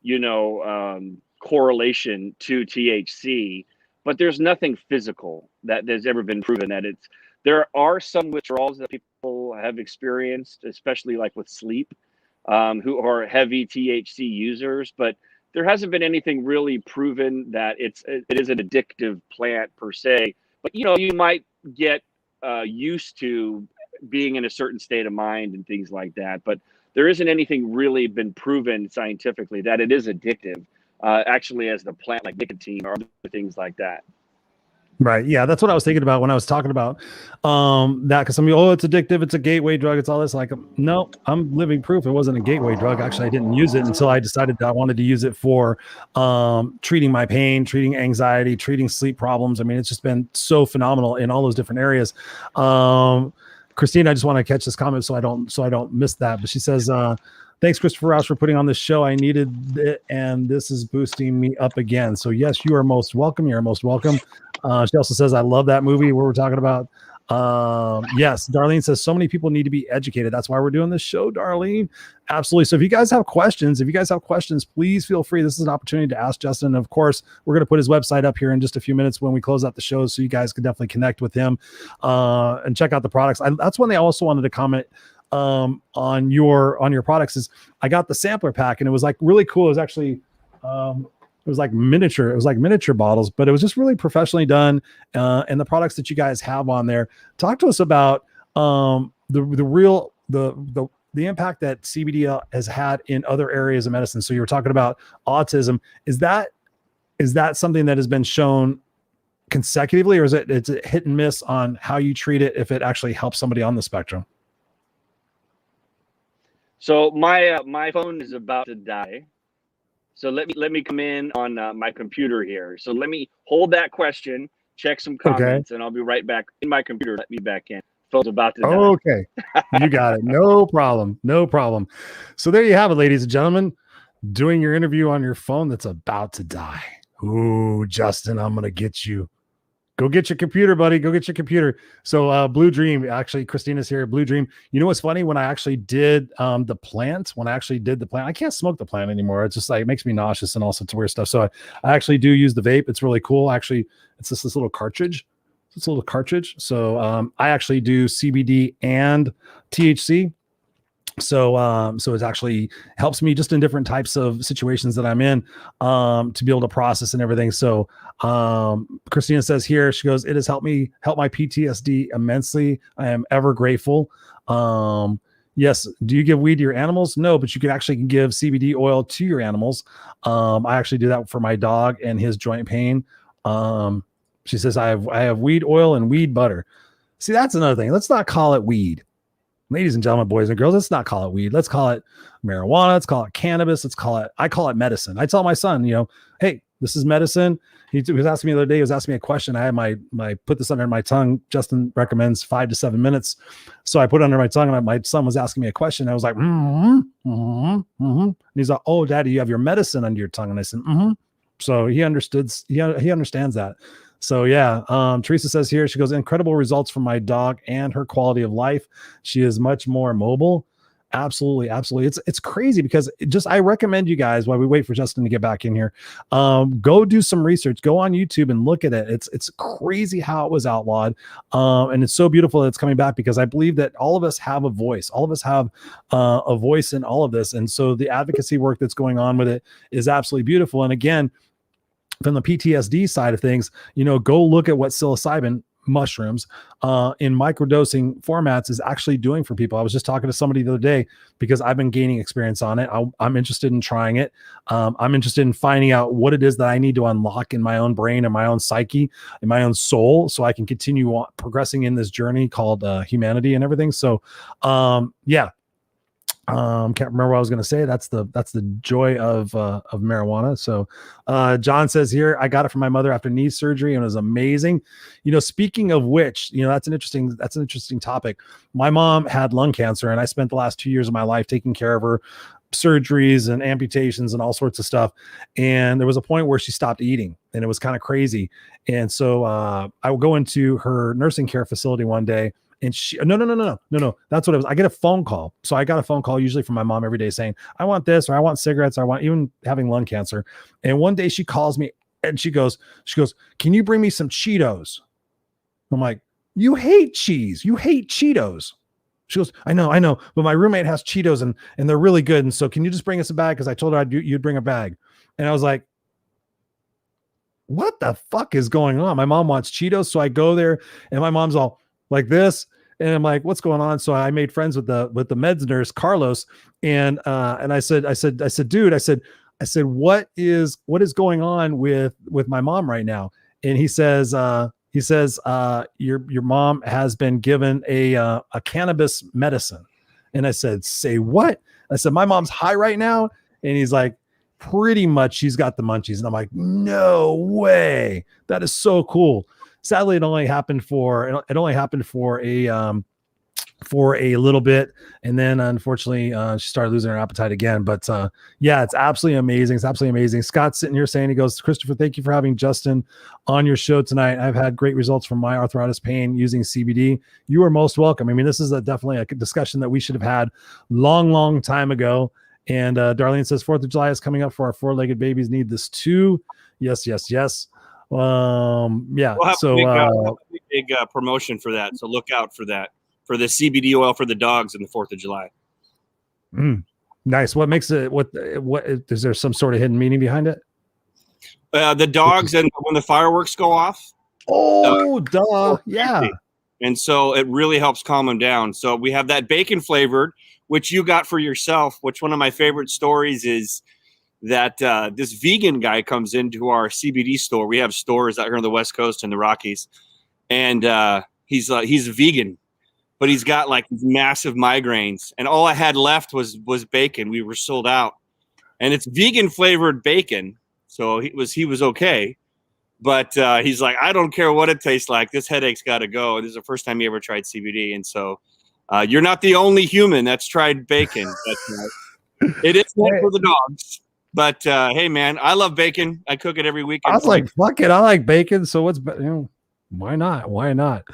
you know, correlation to THC. but there's nothing physical that has ever been proven that it's. There are some withdrawals that people have experienced, especially like with sleep, who are heavy THC users, but there hasn't been anything really proven that it is an addictive plant per se. But you might get used to being in a certain state of mind and things like that. But there isn't anything really been proven scientifically that it is addictive, actually, as the plant, like nicotine or other things like that. Right. Yeah, that's what I was thinking about when I was talking about that, because some people, it's addictive, it's a gateway drug, it's all this. Like, no, I'm living proof it wasn't a gateway drug. Actually, I didn't use it until I decided that I wanted to use it for treating my pain, treating anxiety, treating sleep problems. I mean, it's just been so phenomenal in all those different areas. Christine, I just want to catch this comment so I don't miss that. But she says, thanks, Christopher Rausch, for putting on this show. I needed it, and this is boosting me up again. So yes, you are most welcome. You're most welcome. She also says, I love that movie where we're talking about. Yes, Darlene says so many people need to be educated. That's why we're doing this show, Darlene. Absolutely. So if you guys have questions, please feel free. This is an opportunity to ask Justin. And of course, we're going to put his website up here in just a few minutes when we close out the show, so you guys can definitely connect with him and check out the products. That's one thing I also wanted to comment on your products is I got the sampler pack, and it was like really cool. It was actually it was like miniature bottles, but it was just really professionally done. And the products that you guys have on there, talk to us about the impact that CBD has had in other areas of medicine. So you were talking about autism. Is that something that has been shown consecutively, or is it's a hit and miss on how you treat it, if it actually helps somebody on the spectrum? So my phone is about to die. So let me come in on my computer here. So let me hold that question, check some comments, and I'll be right back in my computer. Let me back in. Phone's about to die. Okay, you got it. No problem. No problem. So there you have it, ladies and gentlemen. Doing your interview on your phone that's about to die. Ooh, Justin, I'm gonna get you. Go get your computer, buddy. Go get your computer. So Blue Dream, actually, Christina's here. Blue Dream. You know what's funny? When I actually did the plant, I can't smoke the plant anymore. It's just like, it makes me nauseous and all sorts of weird stuff. So I actually do use the vape. It's really cool. Actually, it's just this little cartridge. It's a little cartridge. So I actually do CBD and THC. So it actually helps me just in different types of situations that I'm in to be able to process and everything. So Christina says here, she goes, it has helped my PTSD immensely. I am ever grateful. Yes. Do you give weed to your animals? No, but you can actually give CBD oil to your animals. I actually do that for my dog and his joint pain. She says, I have weed oil and weed butter. See, that's another thing. Let's not call it weed. Ladies and gentlemen, boys and girls, let's not call it weed. Let's call it marijuana. Let's call it cannabis. I call it medicine. I tell my son, hey, this is medicine. He was asking me the other day, he was asking me a question. I had my put this under my tongue. Justin recommends 5 to 7 minutes. So I put it under my tongue, and my son was asking me a question. I was like, And he's like, oh, Daddy, you have your medicine under your tongue. And I said, So he understood. He understands that. So yeah, Teresa says here, she goes, incredible results from my dog and her quality of life. She is much more mobile. Absolutely. It's crazy because I recommend you guys, while we wait for Justin to get back in here, go do some research, go on YouTube and look at it. It's crazy how it was outlawed. And it's so beautiful that it's coming back, because I believe that all of us have a voice. All of us have a voice in all of this. And so the advocacy work that's going on with it is absolutely beautiful. And again, from the PTSD side of things, go look at what psilocybin mushrooms in microdosing formats is actually doing for people. I was just talking to somebody the other day because I've been gaining experience on it. I'm interested in trying it. I'm interested in finding out what it is that I need to unlock in my own brain and my own psyche and my own soul, so I can continue on progressing in this journey called humanity and everything. So yeah. Can't remember what I was going to say. That's the joy of marijuana. So John says here, I got it from my mother after knee surgery, and it was amazing. Speaking of which, that's an interesting topic. My mom had lung cancer, and I spent the last 2 years of my life taking care of her, surgeries and amputations and all sorts of stuff. And there was a point where she stopped eating, and it was kind of crazy. And so I would go into her nursing care facility one day, and she, no. That's what it was. I get a phone call. So I got a phone call usually from my mom every day saying, I want this, or I want cigarettes, or I want, even having lung cancer. And one day she calls me And she goes, can you bring me some Cheetos? I'm like, you hate cheese. You hate Cheetos. She goes, I know, but my roommate has Cheetos and they're really good. And so can you just bring us a bag? Because I told her you'd bring a bag. And I was like, what the fuck is going on? My mom wants Cheetos. So I go there and my mom's all like this. And I'm like, what's going on? So I made friends with the meds nurse, Carlos. And I said, dude, I said, what is going on with my mom right now? And he says, your mom has been given a cannabis medicine. And I said, say what? I said, my mom's high right now. And he's like, pretty much she's got the munchies. And I'm like, no way. That is so cool. Sadly, it only happened for a little bit. And then unfortunately, she started losing her appetite again. But yeah, it's absolutely amazing. It's absolutely amazing. Scott's sitting here saying, he goes, Christopher, thank you for having Justin on your show tonight. I've had great results from my arthritis pain using CBD. You are most welcome. I mean, this is definitely a discussion that we should have had long time ago. And Darlene says 4th of July is coming up for our 4-legged babies need this too. Yes. Yeah. We'll have a big promotion for that. So look out for that, for the CBD oil for the dogs on the 4th of July. Nice. What makes it, what is there some sort of hidden meaning behind it? The dogs, and when the fireworks go off. Oh, duh. Yeah. And so it really helps calm them down. So we have that bacon flavored, which you got for yourself, which one of my favorite stories is that this vegan guy comes into our CBD store. We have stores out here on the West Coast and the Rockies. And he's a vegan, but he's got like massive migraines. And all I had left was bacon. We were sold out. And it's vegan flavored bacon. So he was okay. But he's like, I don't care what it tastes like. This headache's got to go. This is the first time he ever tried CBD. And so you're not the only human that's tried bacon. It is good for the dogs. But hey, man, I love bacon. I cook it every weekend. I was like, fuck it. I like bacon. So why not? Why not?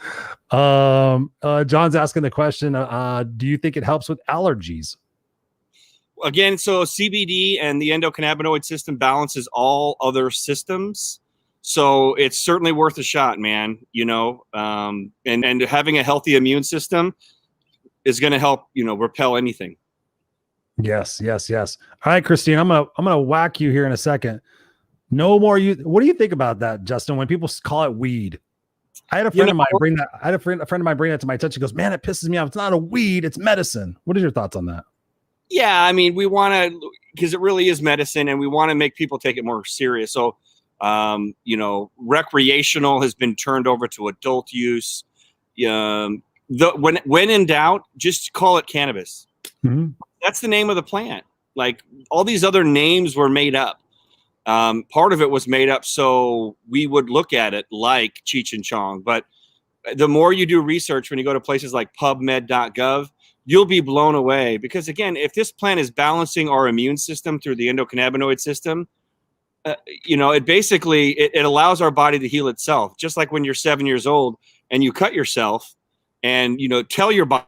John's asking the question, do you think it helps with allergies? Again, so CBD and the endocannabinoid system balances all other systems. So it's certainly worth a shot, man. And having a healthy immune system is going to help, repel anything. Yes. All right, Christine, I'm gonna whack you here in a second. No more. What do you think about that, Justin? When people call it weed, I had a friend of mine bring that. I had a friend of mine bring that to my attention. He goes, man, it pisses me off. It's not a weed, it's medicine. What are your thoughts on that? Yeah, I mean, we want to, because it really is medicine, and we want to make people take it more serious. So, recreational has been turned over to adult use. When in doubt, just call it cannabis. Mm-hmm. That's the name of the plant. Like all these other names were made up. Part of it was made up so we would look at it like Cheech and Chong. But the more you do research, when you go to places like PubMed.gov, you'll be blown away. Because again, if this plant is balancing our immune system through the endocannabinoid system, it basically it allows our body to heal itself. Just like when you're 7 years old and you cut yourself, and tell your body,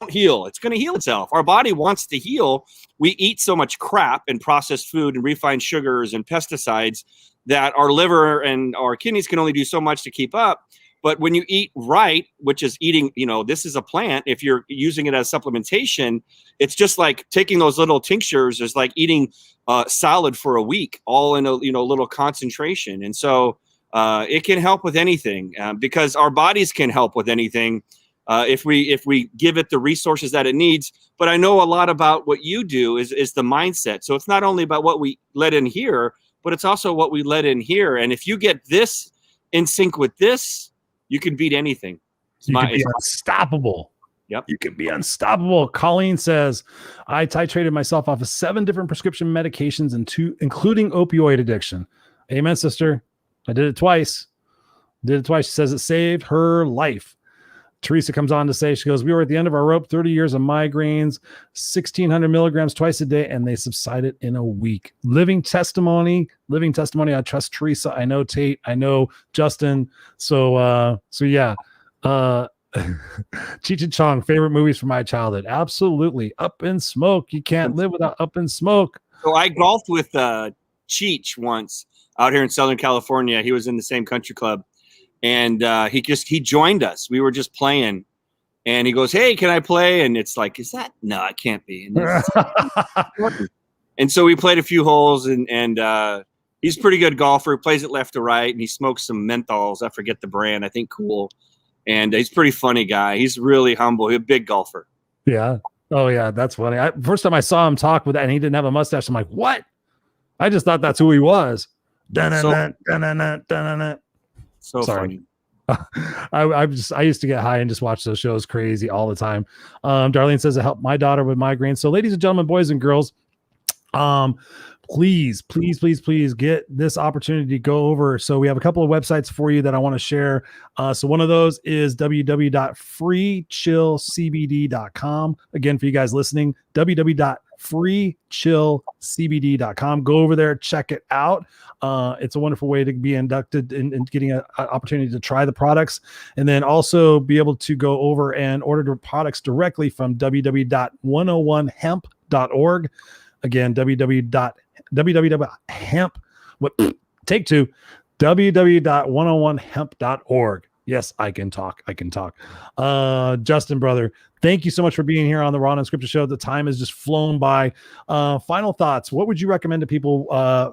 don't heal. It's going to heal itself. Our body wants to heal. We eat so much crap and processed food and refined sugars and pesticides that our liver and our kidneys can only do so much to keep up. But when you eat right, which is eating, this is a plant. If you're using it as supplementation, it's just like taking those little tinctures is like eating salad for a week, all in a little concentration. And so it can help with anything because our bodies can help with anything. If we give it the resources that it needs. But I know a lot about what you do is the mindset. So it's not only about what we let in here, but it's also what we let in here. And if you get this in sync with this, you can beat anything. You can be unstoppable. Yep. You can be unstoppable. Colleen says, I titrated myself off of 7 different prescription medications and 2, including opioid addiction. Amen, sister. I did it twice. She says it saved her life. Teresa comes on to say, she goes, we were at the end of our rope, 30 years of migraines, 1,600 milligrams twice a day, and they subsided in a week. Living testimony. I trust Teresa. I know Tate. I know Justin. So yeah. Cheech and Chong, favorite movies from my childhood. Absolutely. Up in Smoke. You can't live without Up in Smoke. So I golfed with Cheech once, out here in Southern California. He was in the same country club, and he joined us. We were just playing, and he goes, "Hey, can I play?" And it's like, "Is that no? It can't be." And so we played a few holes, and he's a pretty good golfer. He plays it left to right, and he smokes some menthols. I forget the brand. I think Cool. And he's a pretty funny guy. He's really humble. He's a big golfer. Yeah. Oh yeah, that's funny. First time I saw him talk with that, and he didn't have a mustache. I'm like, what? I just thought that's who he was. So funny. I used to get high and just watch those shows crazy all the time. Darlene says it helped my daughter with migraines. So, ladies and gentlemen, boys and girls, please get this opportunity to go over. So we have a couple of websites for you that I want to share. So one of those is www.freechillcbd.com. Again, for you guys listening, www.freechillcbd.com. Go over there, check it out. It's a wonderful way to be inducted and getting an opportunity to try the products, and then also be able to go over and order the products directly from www.101hemp.org. Again, www.101hemp.org. Yes, I can talk. Justin, brother, thank you so much for being here on the Raw and Unscripted show. The time has just flown by. Final thoughts. What would you recommend to people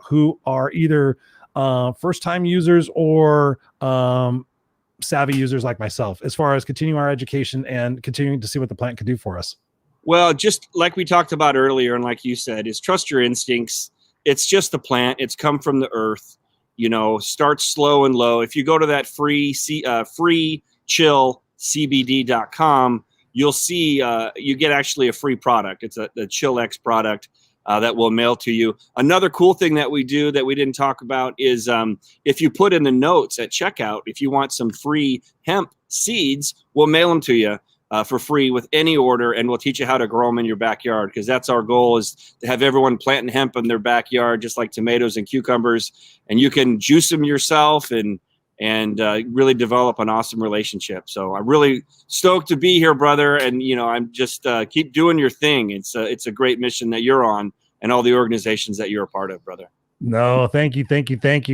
who are either first-time users or savvy users like myself, as far as continuing our education and continuing to see what the plant can do for us? Well, just like we talked about earlier, and like you said, is trust your instincts. It's just a plant. It's come from the earth. Start slow and low. If you go to that freechillcbd.com, you'll see you get actually a free product. It's the Chill X product that will mail to you. Another cool thing that we do that we didn't talk about is if you put in the notes at checkout, if you want some free hemp seeds, we'll mail them to you for free with any order, and we'll teach you how to grow them in your backyard, because that's our goal, is to have everyone planting hemp in their backyard, just like tomatoes and cucumbers, and you can juice them yourself and really develop an awesome relationship. So I'm really stoked to be here, brother, and I'm just keep doing your thing. It's a great mission that you're on, and all the organizations that you're a part of, brother. No, thank you.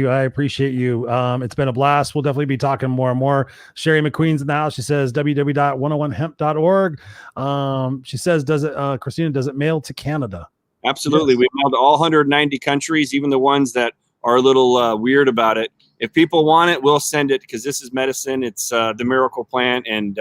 I appreciate you. It's been a blast. We'll definitely be talking more and more. Sherry McQueen's in the house. She says www.101hemp.org. She says, Christina, does it mail to Canada? Absolutely. Yes. We mailed to all 190 countries, even the ones that are a little weird about it. If people want it, we'll send it, because this is medicine. It's the miracle plant, and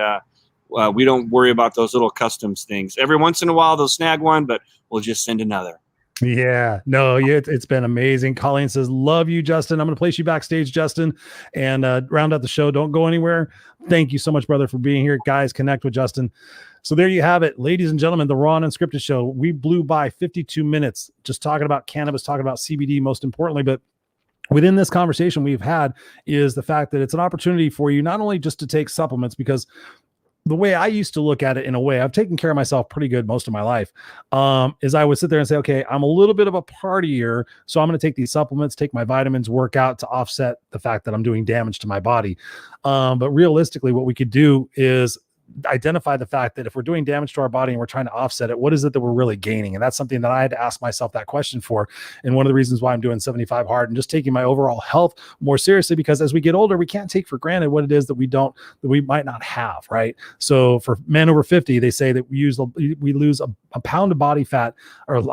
we don't worry about those little customs things. Every once in a while, they'll snag one, but we'll just send another. Yeah, no, it's been amazing. Colleen says, love you, Justin. I'm going to place you backstage, Justin, and round out the show. Don't go anywhere. Thank you so much, brother, for being here. Guys, connect with Justin. So there you have it, ladies and gentlemen, the Raw and Unscripted show. We blew by 52 minutes just talking about cannabis, talking about CBD most importantly, but within this conversation we've had is the fact that it's an opportunity for you not only just to take supplements, because the way I used to look at it, in a way, I've taken care of myself pretty good most of my life, is I would sit there and say, okay, I'm a little bit of a partier, so I'm going to take these supplements, take my vitamins, work out to offset the fact that I'm doing damage to my body. But realistically, what we could do is identify the fact that if we're doing damage to our body and we're trying to offset it, what is it that we're really gaining? And that's something that I had to ask myself that question for. And one of the reasons why I'm doing 75 hard and just taking my overall health more seriously, because as we get older, we can't take for granted what it is that we might not have. Right. So for men over 50, they say that we lose a pound of body fat, or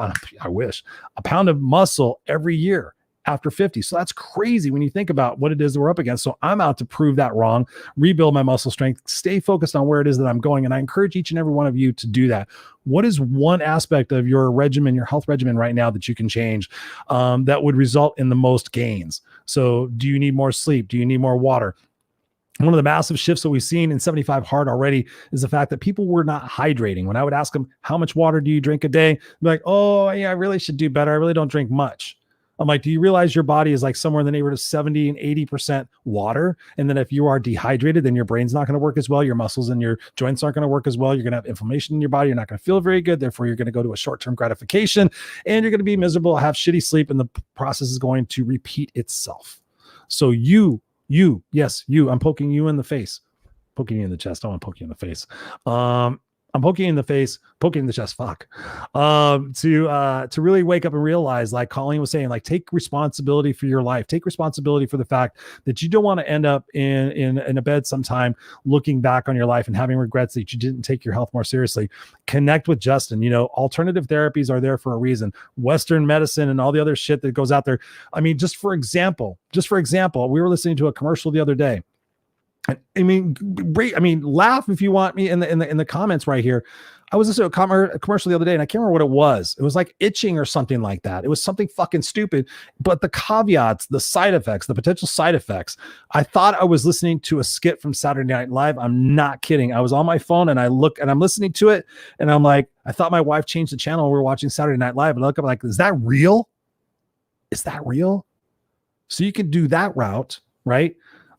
I wish, a pound of muscle every year after 50. So that's crazy when you think about what it is that we're up against. So I'm out to prove that wrong, rebuild my muscle strength, stay focused on where it is that I'm going. And I encourage each and every one of you to do that. What is one aspect of your regimen, your health regimen right now that you can change that would result in the most gains? So do you need more sleep? Do you need more water? One of the massive shifts that we've seen in 75 hard already is the fact that people were not hydrating. When I would ask them, how much water do you drink a day? They're like, oh yeah, I really should do better. I really don't drink much. I'm like, do you realize your body is like somewhere in the neighborhood of 70 and 80% water? And then if you are dehydrated, then your brain's not going to work as well. Your muscles and your joints aren't going to work as well. You're going to have inflammation in your body. You're not going to feel very good. Therefore, you're going to go to a short-term gratification and you're going to be miserable, have shitty sleep, and the process is going to repeat itself. So yes, I'm poking you in the face, poking you in the chest. I want to poke you in the face. I'm poking in the face, poking in the chest, fuck. To really wake up and realize, like Colleen was saying, like take responsibility for your life. Take responsibility for the fact that you don't want to end up in a bed sometime looking back on your life and having regrets that you didn't take your health more seriously. Connect with Justin. You know, alternative therapies are there for a reason. Western medicine and all the other shit that goes out there. I mean, just for example, we were listening to a commercial the other day. I mean, laugh if you want me in the comments right here. I was listening to a commercial the other day, and I can't remember what it was. It was like itching or something like that. It was something fucking stupid, but the caveats, the side effects, the potential side effects. I thought I was listening to a skit from Saturday Night Live. I'm not kidding. I was on my phone and I'm listening to it, and I'm like, I thought my wife changed the channel. We were watching Saturday Night Live, and I look up like, is that real? Is that real? So you can do that route, right?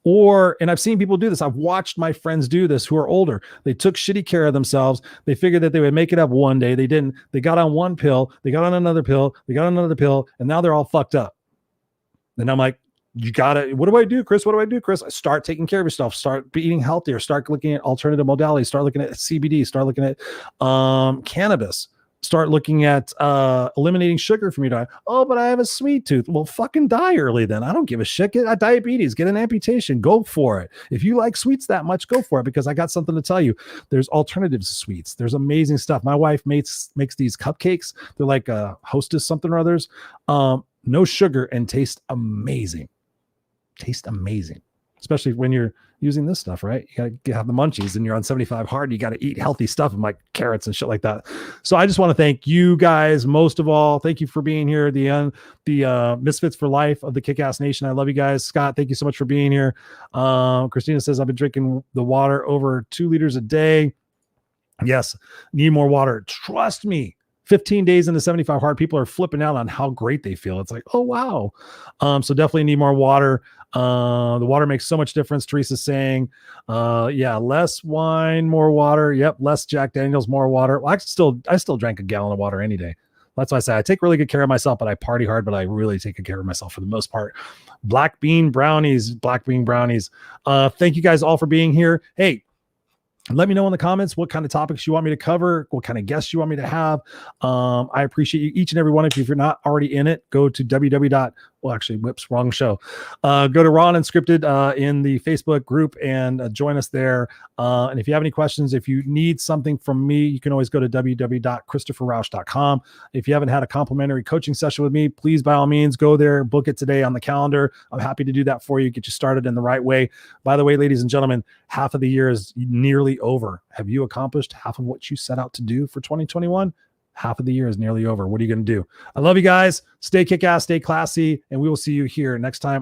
And I've seen people do this. I've watched my friends do this who are older. They took shitty care of themselves. They figured that they would make it up one day. They didn't. They got on one pill. They got on another pill. They got on another pill. And now they're all fucked up. And I'm like, what do I do, Chris? What do I do, Chris? Start taking care of yourself. Start eating healthier. Start looking at alternative modalities. Start looking at CBD. Start looking at cannabis. Start looking at eliminating sugar from your diet. Oh, but I have a sweet tooth. Well, fucking die early then. I don't give a shit. Get a diabetes, get an amputation, go for it. If you like sweets that much, go for it, because I got something to tell you. There's alternatives to sweets. There's amazing stuff. My wife makes these cupcakes. They're like a Hostess something or others. No sugar and taste amazing. Taste amazing. Especially when you're using this stuff, right? You gotta have the munchies and you're on 75 hard. You got to eat healthy stuff and like carrots and shit like that. So I just want to thank you guys. Most of all, thank you for being here. The Misfits for Life of the Kickass Nation. I love you guys. Scott, thank you so much for being here. Christina says, I've been drinking the water over 2 liters a day. Yes, need more water. Trust me. 15 days into 75 hard, people are flipping out on how great they feel. It's like, oh, wow. So definitely need more water. The water makes so much difference. Teresa's saying, less wine, more water. Yep. Less Jack Daniels, more water. Well, I still drank a gallon of water any day. That's why I say I take really good care of myself, but I party hard, but I really take good care of myself for the most part. Black bean brownies. Thank you guys all for being here. Hey, let me know in the comments what kind of topics you want me to cover, what kind of guests you want me to have. I appreciate you, each and every one of you. If you're not already in it, go to wrong show. Go to Raw&Unscripted in the Facebook group and join us there. And if you have any questions, if you need something from me, you can always go to www.christopherrausch.com. If you haven't had a complimentary coaching session with me, please, by all means, go there, book it today on the calendar. I'm happy to do that for you, get you started in the right way. By the way, ladies and gentlemen, half of the year is nearly over. Have you accomplished half of what you set out to do for 2021? Half of the year is nearly over. What are you going to do? I love you guys. Stay kick-ass, stay classy, and we will see you here next time